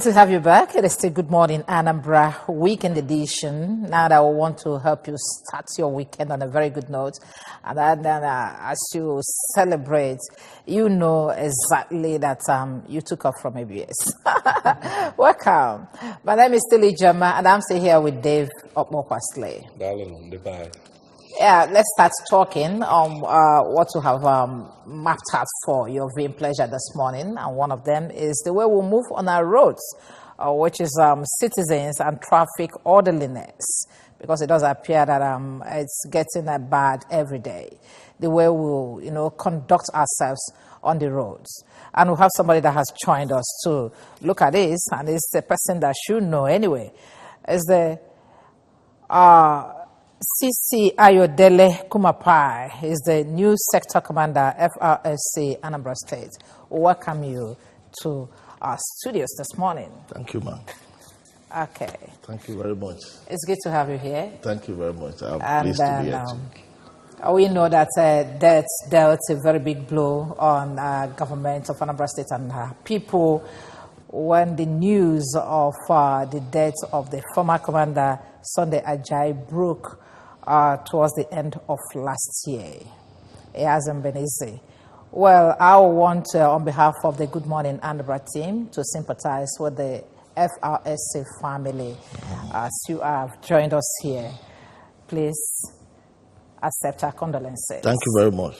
to have you back. It is still Good Morning Anambra Weekend Edition. Now that I want to help you start your weekend on a very good note. And then as you celebrate, you know exactly that you took off from ABS. Welcome. My name is Tilly Jama, and I'm still here with Dave Opmokwasley. Darling, goodbye. Yeah, let's start talking on what you have mapped out for your viewing pleasure this morning. And one of them is the way we move on our roads, which is citizens and traffic orderliness, because it does appear that it's getting bad every day, the way we conduct ourselves on the roads. And we have somebody that has joined us to look at this, and it's the person that should know anyway. It's the CC Ayodele Kumapai is the new sector commander, FRSC, Anambra State. Welcome you to our studios this morning. Thank you, ma'am. Okay. Thank you very much. It's good to have you here. Thank you very much. I'm pleased to be here. We know that that dealt a very big blow on government of Anambra State and people when the news of the death of the former commander, Sunday Ajayi, broke towards the end of last year. It hasn't been easy. Well, I want, on behalf of the Good Morning Anambra team, to sympathize with the FRSC family as you have joined us here. Please accept our condolences. Thank you very much.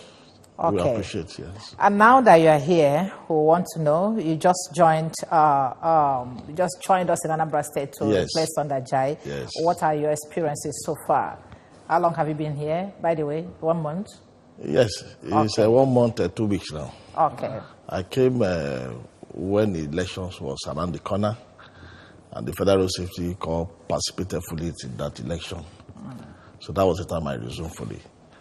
Okay. We appreciate it. Yes. And now that you are here, we want to know, you just joined us in Anambra State to replace Sunday Ajayi. Yes. What are your experiences so far? How long have you been here, by the way? 1 month? Yes, it's 1 month and 2 weeks now. Okay. I came when the elections was around the corner, and the Federal Safety Corps participated fully in that election. So that was the time I resumed fully.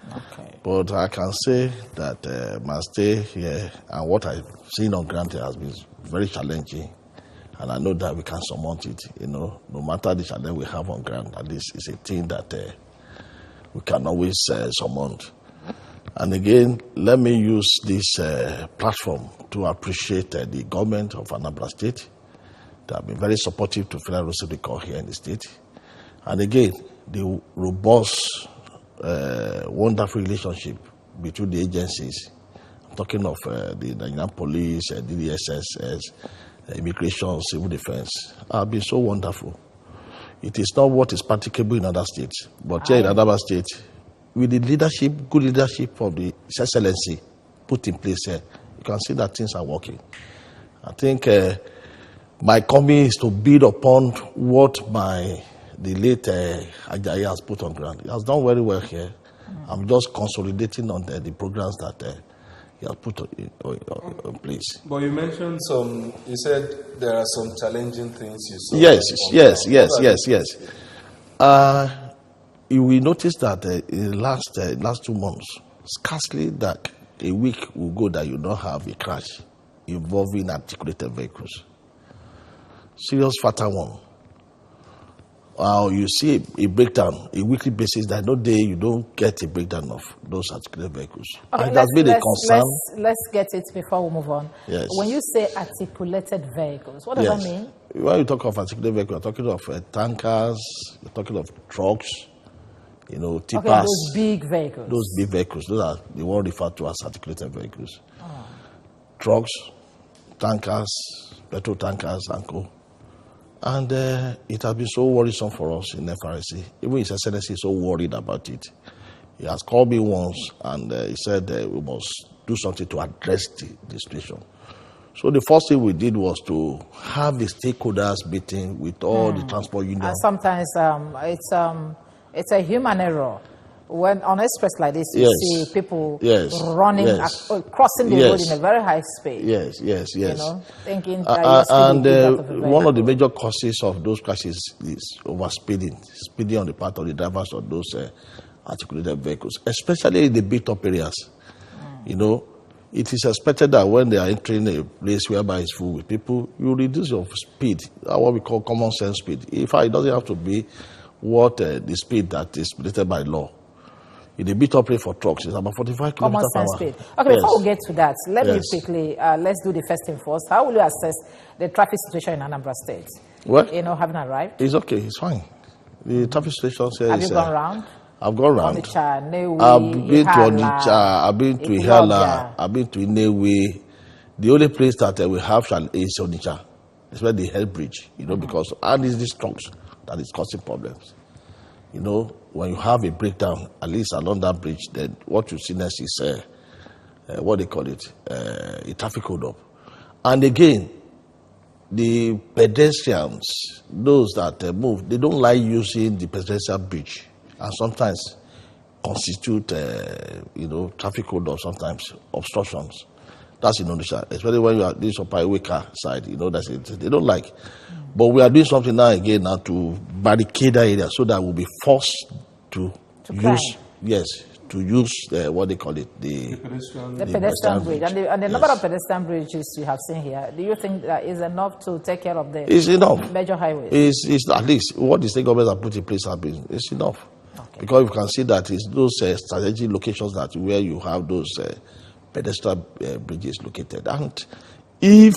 Okay. But I can say that my stay here and what I've seen on ground here has been very challenging. And I know that we can surmount it, no matter the challenge we have on ground. At least it's a thing that we can always surmount. And again, let me use this platform to appreciate the government of Anambra State. They have been very supportive to Federal Safety Corps here in the state. And again, the robust, wonderful relationship between the agencies. I'm talking of the Nigerian Police, DDSS, Immigration, Civil Defense, have been so wonderful. It is not what is practicable in other states, but here in Anambra State, with the leadership, good leadership of the Excellency put in place here, you can see that things are working. I think my coming is to build upon what the late Ajayi has put on ground. He has done very well here. I'm just consolidating on the programs that he has put in place. But you mentioned you said there are some challenging things you saw. Yes. You will notice that in the last 2 months, scarcely that a week will go that you don't have a crash involving articulated vehicles. Serious fatal one. You see a breakdown, a weekly basis, that no day you don't get a breakdown of those articulated vehicles. Okay, and that's been a concern. Let's get it before we move on. Yes. When you say articulated vehicles, what does that mean? When you talk of articulated vehicles, you're talking of tankers, you're talking of trucks, tippers. Okay, those big vehicles. Those big vehicles, those are the one referred to as articulated vehicles. Trucks, tankers, petrol tankers, and co. And it has been so worrisome for us in FRSC. Even His Excellency is so worried about it. He has called me once and he said we must do something to address the situation. So the first thing we did was to have the stakeholders meeting with all the transport unions. And sometimes it's a human error. When on express like this, you see people running, crossing the road in a very high speed. Yes. Thinking that one of the major causes of those crashes is overspeeding, speeding on the part of the drivers of those articulated vehicles, especially in the built-up areas. It is expected that when they are entering a place whereby it's full with people, you reduce your speed, what we call common sense speed. In fact, it doesn't have to be what the speed that is stated by law. In the beat up rate for trucks, it's about 45 common kilometers per sense hour. speed. Okay, before we get to that, let me Yes. quickly, let's do the first thing first. How will you assess the traffic situation in Anambra State? Well, Having arrived? it's okay, it's fine. The traffic situation says... Have you gone round? I've gone round. Onitsha, Nnewi, I've been to Ihala, Onitsha, I've been to Ihala, I've been to Nnewi. The only place that we have is Onitsha. It's where the Hell Bridge, because and it's these trucks that is causing problems. When you have a breakdown, at least along that bridge, then what you see next is, what they call it, a traffic hold up. And again, the pedestrians, those that move, they don't like using the pedestrian bridge, and sometimes constitute, traffic hold up, sometimes obstructions. That's in Onitsha, especially when you are this Opaiweka side, that's it. They don't like. But we are doing something now to barricade that area so that we'll be forced to use what they call it, the pedestrian bridge. And the number of pedestrian bridges you have seen here, do you think that is enough to take care of the major highways? It's at least what the state government have put in place it's enough. Okay. Because you can see that it's those strategic locations where you have those pedestrian bridges located. And if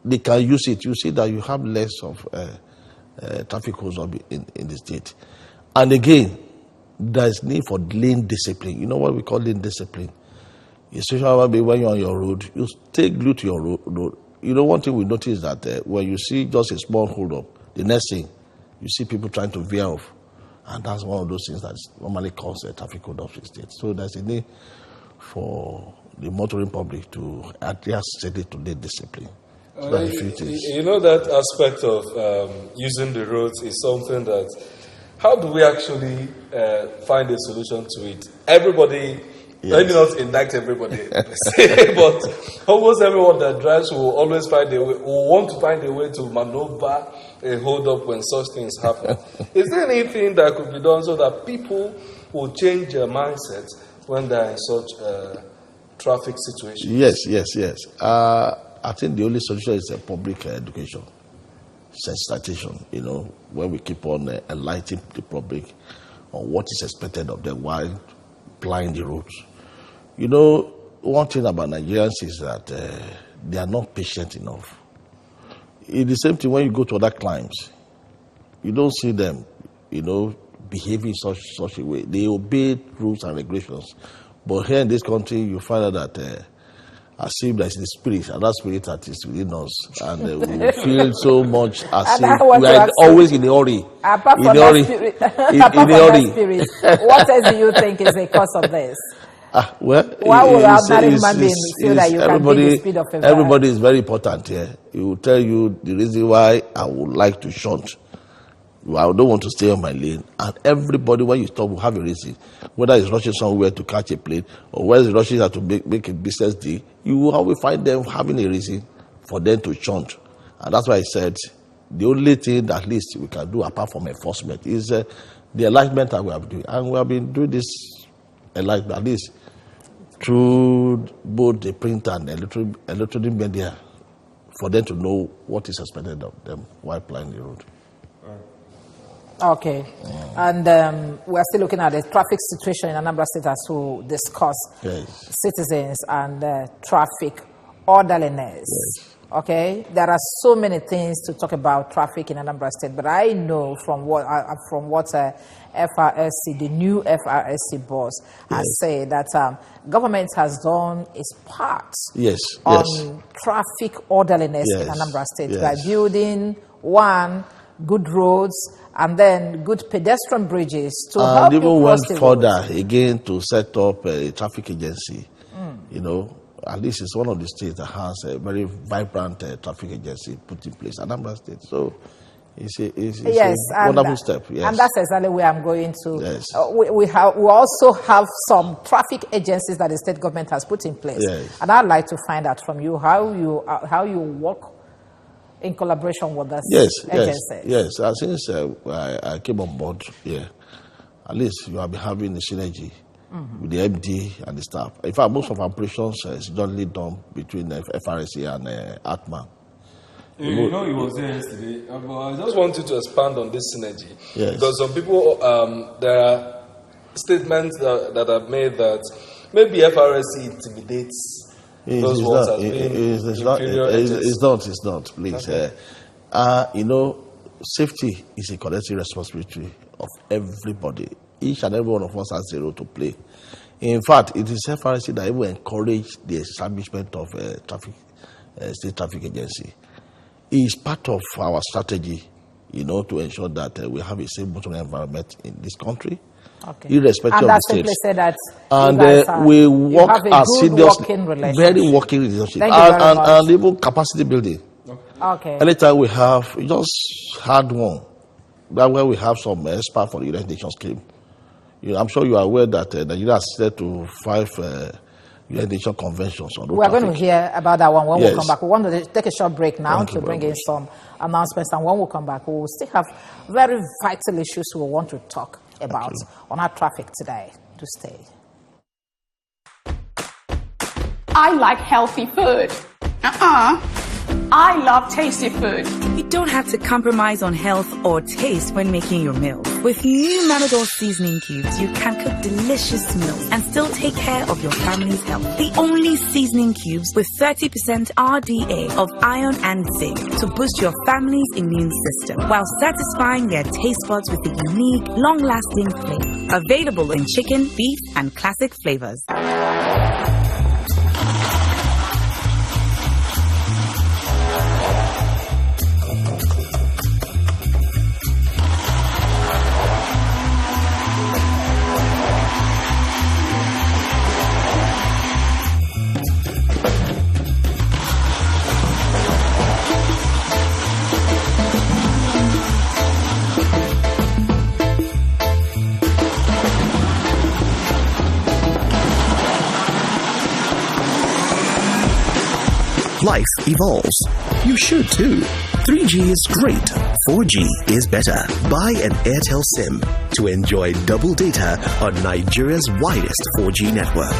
they can use it, you see that you have less of traffic holds up in the state. And again, there is need for lane discipline. You know what we call lane discipline? Especially when you're on your road, you stay glued to your road. One thing we notice that when you see just a small hold up, the next thing, you see people trying to veer off. And that's one of those things that normally cause traffic hold up in the state. So there's a need for the motoring public to adhere to lane discipline. That aspect of using the roads is something that, how do we actually find a solution to it? Everybody, maybe not indict everybody, but almost everyone that drives will always find a way, will want to find a way to maneuver a hold up when such things happen. Is there anything that could be done so that people will change their mindset when they're in such traffic situations? Yes. I think the only solution is public education, sensitization, when we keep on enlightening the public on what is expected of them while plying the roads. One thing about Nigerians is that they are not patient enough. It's the same thing when you go to other climes. You don't see them, behaving such a way. They obey rules and regulations. But here in this country, you find out that as if there's the spirit, and that spirit that is within us, and we feel so much as if we are always in a hurry. Apart from that spirit, what else do you think is the cause of this? Why would ordinary human being feel that you can beat the speed of a van? Everybody is very important here. He will tell you the reason why I would like to shunt. I don't want to stay on my lane. And everybody, when you stop, will have a reason. Whether it's rushing somewhere to catch a plane, or whether it's rushing to make a business deal, you will always find them having a reason for them to shunt. And that's why I said the only thing that at least we can do apart from enforcement is the enlightenment that we have been doing. And we have been doing this enlightenment at least through both the print and electronic media for them to know what is expected of them while plying the road. Okay. And we're still looking at the traffic situation in Anambra State as we discuss citizens and traffic orderliness. Yes. Okay. There are so many things to talk about traffic in Anambra State, but I know from what FRSC, the new FRSC boss, has said that government has done its part on traffic orderliness in Anambra State by building good roads and then good pedestrian bridges to help you cross the roads. And even went further again to set up a traffic agency. At least it's one of the states that has a very vibrant traffic agency put in place, Anambra State. So it's a wonderful step. Yes. And that's exactly where I'm going to. Yes. We also have some traffic agencies that the state government has put in place. Yes. And I'd like to find out from you how you work in collaboration with us agencies. Yes. Since I came on board here, at least you have been having a synergy with the MD and the staff. In fact, most of our operations is jointly done between FRSC and ATMA. He was there yesterday. But I just wanted to expand on this synergy. Yes. Because some people, there are statements that have made that maybe FRSC intimidates those ones as being inferior agencies. It's not, please. Okay. Safety is a collective responsibility of everybody. Each and every one of us has a role to play. In fact, it is FRSC that even encouraged the establishment of a state traffic agency. It is part of our strategy, to ensure that we have a safe motoring environment in this country, irrespective of the states. Say that and we work as seriously, very working relationship, and even capacity building. Okay. Anytime we have, we just had one, that where we have some experts for the United Nations scheme. I'm sure you are aware that Nigeria has said to 5 United Nations conventions on road We are traffic. going to hear about that one when we come back. We want to take a short break now to bring in some announcements, and when we come back, we will still have very vital issues we want to talk about on our traffic today. To stay. I like healthy food. I love tasty food. You don't have to compromise on health or taste when making your meals. With new Mamador seasoning cubes, you can cook delicious meals and still take care of your family's health. The only seasoning cubes with 30% RDA of iron and zinc to boost your family's immune system while satisfying their taste buds with a unique, long-lasting flavor. Available in chicken, beef, and classic flavors. Life evolves. You should too. 3G is great. 4G is better. Buy an Airtel SIM to enjoy double data on Nigeria's widest 4G network.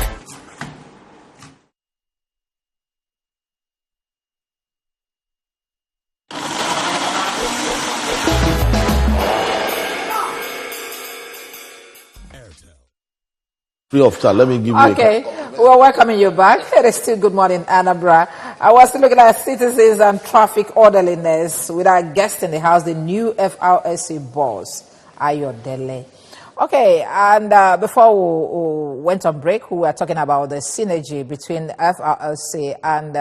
Free of charge. Let me give you We're welcoming you back. It is still Good Morning, Anambra. I was looking at citizens and traffic orderliness with our guest in the house, the new FRSC boss, Orderliness. Okay, and before we went on break, we were talking about the synergy between FRSC and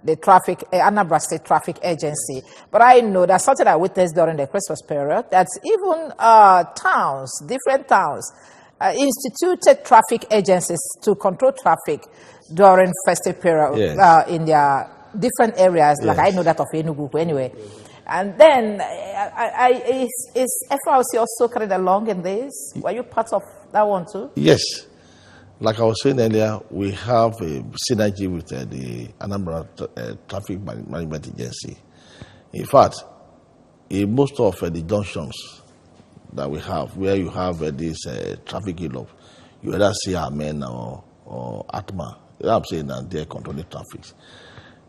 the traffic, Anambra State Traffic Agency. But I know that's something I witnessed during the Christmas period, that even towns, different towns, instituted traffic agencies to control traffic during festive period in their different areas. Like I know that of Enugu anyway. And then, is FRC also carried along in this? Were you part of that one too? Yes. Like I was saying earlier, we have a synergy with the Anambra Traffic Management Agency. In fact, in most of the junctions that we have, where you have this traffic hilo, you either see Amen or Atma. I'm saying that they're controlling traffic.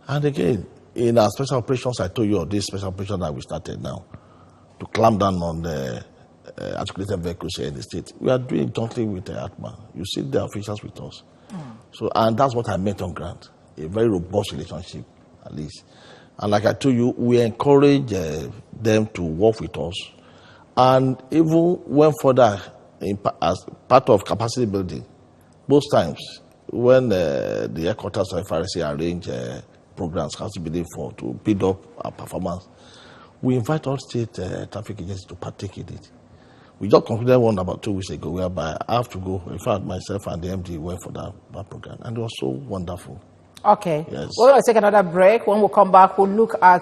And again, in our special operations, I told you of this special operation that we started now to clamp down on the articulated vehicles here in the state. We are doing it jointly with Atma. You see the officials with us. So, and that's what I met on ground, a very robust relationship, at least. And like I told you, we encourage them to work with us. And even went further as part of capacity building. Most times, when the headquarters of FRC arrange programs, capacity building to build up our performance, we invite all state traffic agencies to partake in it. We just concluded one about 2 weeks ago, whereby I have to go. In fact, myself and the MD went for that program, and it was so wonderful. Okay. Yes. We're going to take another break. When we come back, we'll look at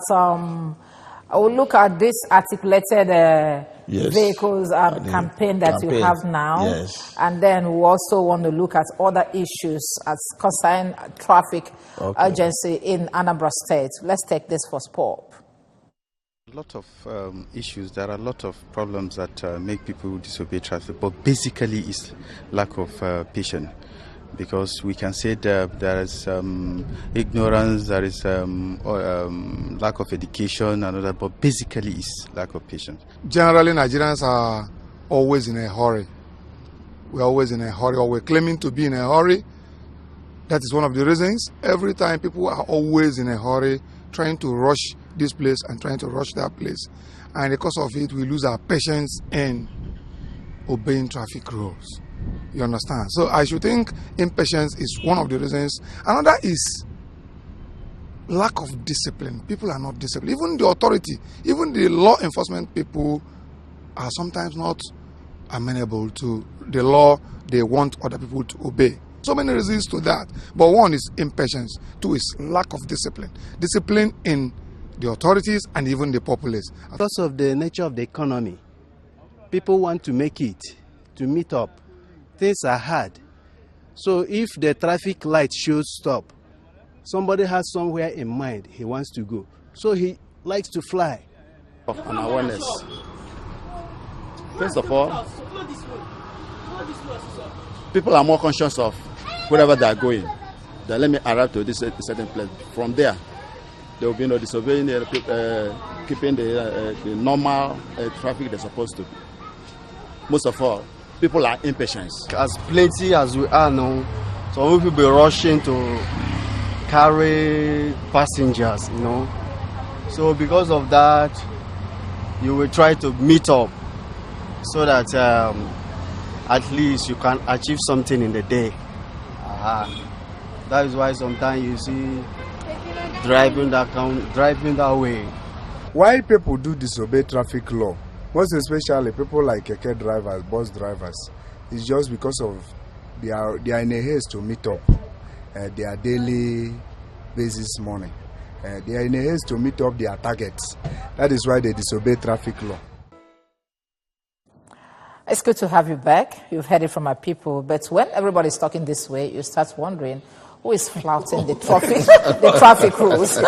this articulated vehicles campaign that you have now. Yes. And then we also want to look at other issues as concern traffic agency in Anambra State. Let's take this for sport. A lot of issues. There are a lot of problems that make people disobey traffic, but basically it's lack of patience. Because we can say that there is ignorance, there is lack of education, and all that, but basically it's lack of patience. Generally, Nigerians are always in a hurry. we're always in a hurry, or we're claiming to be in a hurry. That is one of the reasons. Every time people are always in a hurry, trying to rush this place and trying to rush that place. And because of it, we lose our patience in obeying traffic rules. You understand? So I should think impatience is one of the reasons. Another is lack of discipline. People are not disciplined. Even the authority, even the law enforcement people are sometimes not amenable to the law they want other people to obey. So many reasons to that. But one is impatience. Two is lack of discipline. Discipline in the authorities and even the populace. Because of the nature of the economy, people want to make it, to meet up. Things are hard. So if the traffic light shows stop, somebody has somewhere in mind he wants to go. So he likes to fly. An awareness. First of all, people are more conscious of wherever they are going. Then let me arrive to this certain place. From there, there will be no disobeying, keeping the normal traffic they're supposed to. Most of all, people are impatient. As plenty as we are now, some people be rushing to carry passengers, you know. So because of that, you will try to meet up so that at least you can achieve something in the day. That is why sometimes you see driving that way. Why people do disobey traffic law, most especially people like keke drivers, bus drivers, is just because of they are in a haste to meet up their daily basis money. They are in a haste to meet up their targets. That is why they disobey traffic law. It's good to have you back. You've heard it from our people, but when everybody's talking this way, you start wondering who is flouting the traffic rules.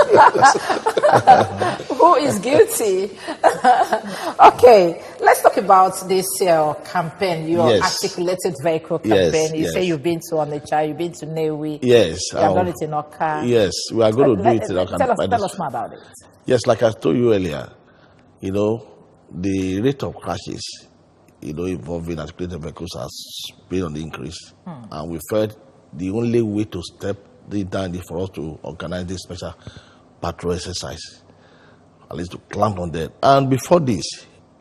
Who is guilty? Okay, let's talk about this campaign, your articulated vehicle campaign. You say you've been to Onitsha, you've been to Newi. Yes. You have done it in Oka. Yes, we are going to do it in Oka. Tell us more about it. Yes, like I told you earlier, the rate of crashes, involving articulated vehicles has been on the increase. And we felt the only way to step this down is for us to organize this special patrol exercise, at least to clamp on that. And before this,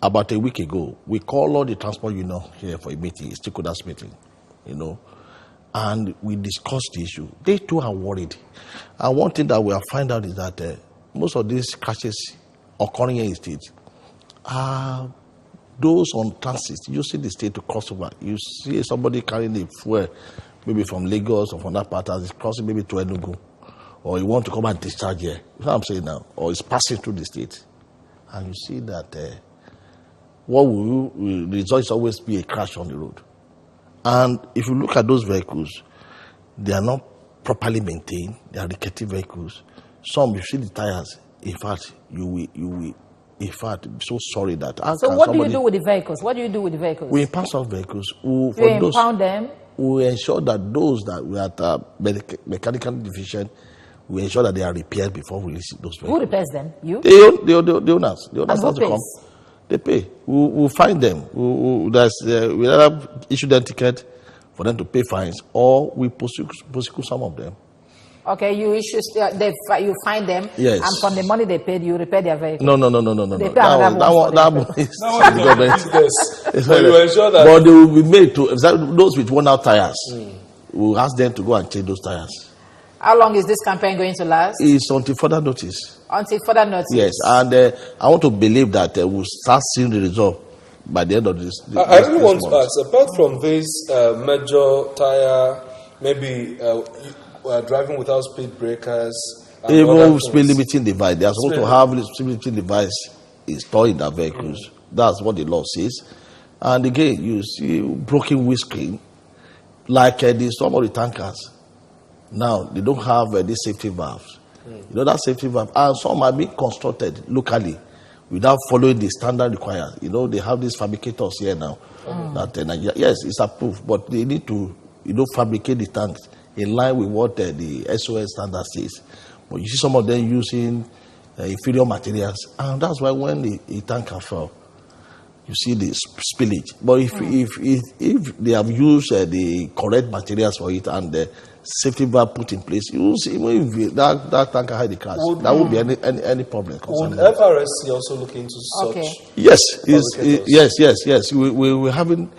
about a week ago, we called all the transport union here for a meeting, a stakeholders meeting, and we discussed the issue. They too are worried. And one thing that we have found out is that most of these crashes occurring in the state are those on transit. You see the state to cross over. You see somebody carrying the fuel, maybe from Lagos or from that part, as it's crossing maybe to Enugu, or you want to come and discharge here. You know what I'm saying now? Or it's passing through the state. And you see that what will result is always be a crash on the road. And if you look at those vehicles, they are not properly maintained. They are rickety vehicles. Some, you see the tires, in fact, you will in fact, I'm so sorry that. So what do you do with the vehicles? What do you do with the vehicles? We impound some vehicles. You impound them? We ensure that those that we are mechanical deficient, we ensure that they are repaired before we release those vehicles. Who repairs them? You? The owners. The owners have to come. They pay. We'll find them. We'll either issue them ticket for them to pay fines, or we prosecute some of them. Okay, you you find them, yes, and from the money they paid, you repair their vehicle. No. They pay that one is the government. Yes. So you ensure that. But they will be made to those with worn out tires. We'll ask them to go and change those tires. How long is this campaign going to last? It's until further notice. Until further notice. Yes, and I want to believe that we'll start seeing the result by the end of this. I really want to ask, apart from this major tire, maybe driving without speed breakers, even speed limiting device, they are supposed to have the speed limiting device installed in their vehicles. That's what the law says. And again, you see broken windscreen, like some of the tankers. Now they don't have these safety valves. That safety valve, and some are being constructed locally without following the standard required. They have these fabricators here now. That yes, it's approved, but they need to fabricate the tanks in line with what the SOS standard says. But you see some of them using inferior materials, and that's why when the tanker fell, you see the spillage. But if they have used the correct materials for it and the safety valve put in place, you will see even if that tanker had the crash, there won't be any problem. Would FRSC also look into such? Yes, yes. We're having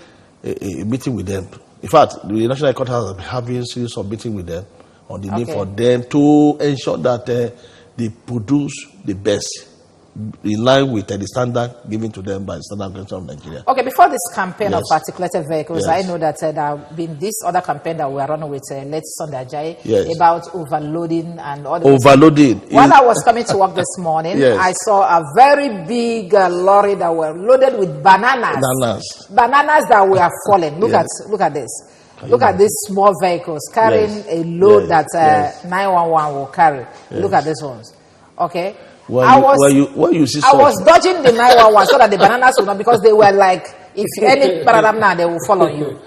a meeting with them. In fact, the National Headquarters has been having a series of meetings with them on the need for them to ensure that they produce the best in line with the standard given to them by the Standard Organization of Nigeria. Okay, before this campaign of articulated vehicles, I know that there have been this other campaign that we are running with late Sunday Ajayi about overloading and all the overloading. While I was coming to work this morning, I saw a very big lorry that were loaded with bananas. Bananas that were falling. Look at this. Look at these small vehicles carrying a load that 911 will carry. Look at these ones. Okay. I was dodging the 911 so that the bananas would not, because they were like, if any paradigm now, they will follow you.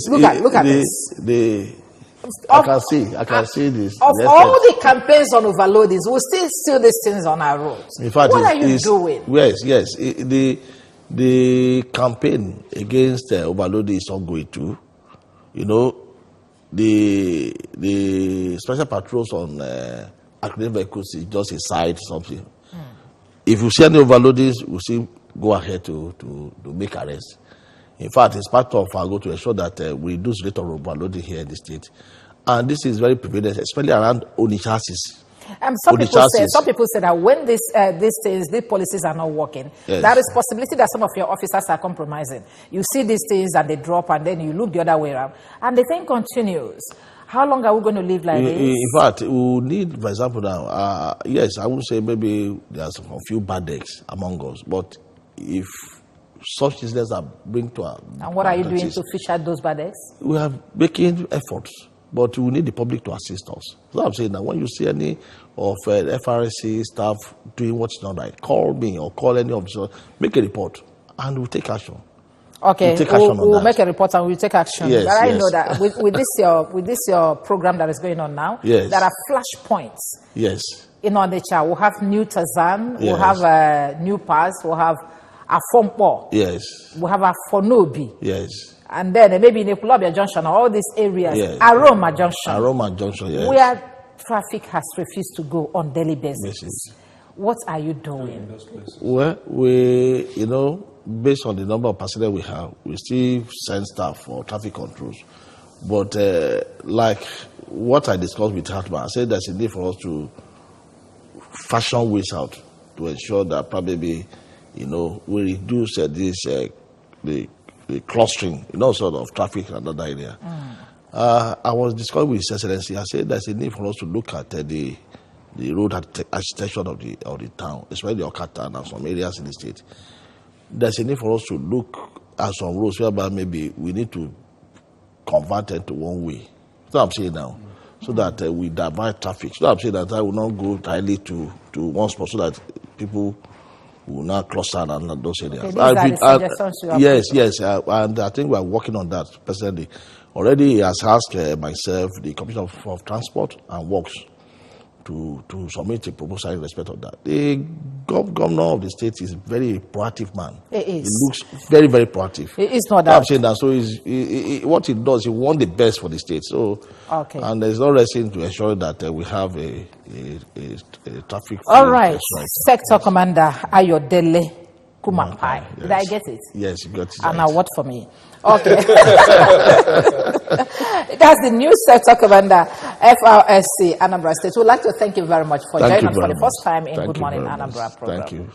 Look at this. I can see this. Of all the campaigns on overloadings, we still see these things on our roads. In fact, what are you doing? Yes. The campaign against overloading is ongoing too. You know, the special patrols on accident vehicles is just a side something. If you see any overloadings, we see go ahead to make arrests. In fact, it's part of our goal to ensure that we reduce the rate of overloading here in the state. And this is very prevalent, especially around Onitsha's. Some people say that when these policies are not working, there is possibility that some of your officers are compromising. You see these things and they drop, and then you look the other way around, and the thing continues. How long are we going to live like this? In fact, we need, for example, now, yes, I would say maybe there's a few bad eggs among us, but if such incidents are bring to our... And what are you doing to fish out those bad eggs? We are making efforts, but we need the public to assist us. So I'm saying that when you see any of FRSC staff doing what's not right, call me or call any officer, make a report, and we'll take action. Okay, we'll make a report and we'll take action. Yes, but I know that with this your program that is going on now, there are flashpoints. Yes. In Onitsha, we'll have new Tazan, we'll have new Pass, we'll have a Fompo. Yes. We'll have a Fonobi. Yes. And then maybe in Ekulobia Junction, all these areas, Aroma Junction. Yes. Where traffic has refused to go on daily basis. What are you doing? Well, based on the number of passengers we have, we still send staff for traffic controls. But like what I discussed with Hartman, I said there's a need for us to fashion ways out to ensure that probably, we reduce the clustering, sort of traffic in another area. I was discussing with His Excellency. I said there's a need for us to look at the road architecture of the town, especially the Okata and some areas in the state. There's a need for us to look at some roads whereby maybe we need to convert it to one way. That's what I'm saying now. So that we divert traffic. So I'm saying that I will not go entirely to one spot so that people will not cluster around those areas. Yes. And I think we are working on that personally. Already he has asked myself, the Commissioner of Transport and Works, to submit a proposal in respect of that. The governor of the state is a very proactive man. He looks very, very proactive. It is not that. I'm saying that. So what he does, he wants the best for the state. So, and there's no reason to ensure that we have a traffic. All right, Sector Commander Ayodele Kumapai. Did I get it? Yes, you got it. And now what for me? Okay. That's the new Sector Commander, FRSC, Anambra State. We'd like to thank you very much for joining us for the first time in Good Morning Anambra program. Thank you.